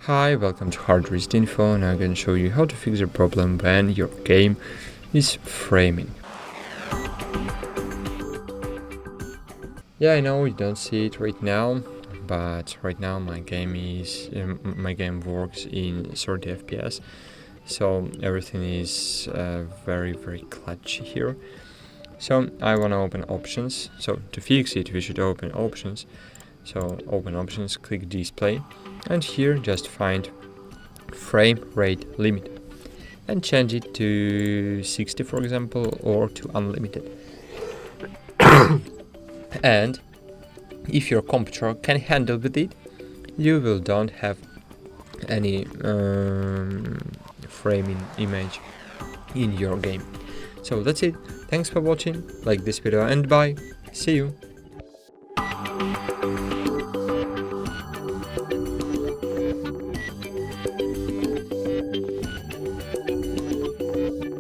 Hi, welcome to HardReset.Info, and I'm going to show you how to fix a problem when your game is framing. Yeah, I know you don't see it right now, but right now my game works in 30 FPS, so everything is very clutchy here. So I want to open options. So to fix it, we should open options. So open options, click display, and here just find frame rate limit and change it to 60, for example, or to unlimited. And if your computer can handle with it, you will don't have any framing image in your game. So that's it. Thanks for watching. Like this video and bye. See you.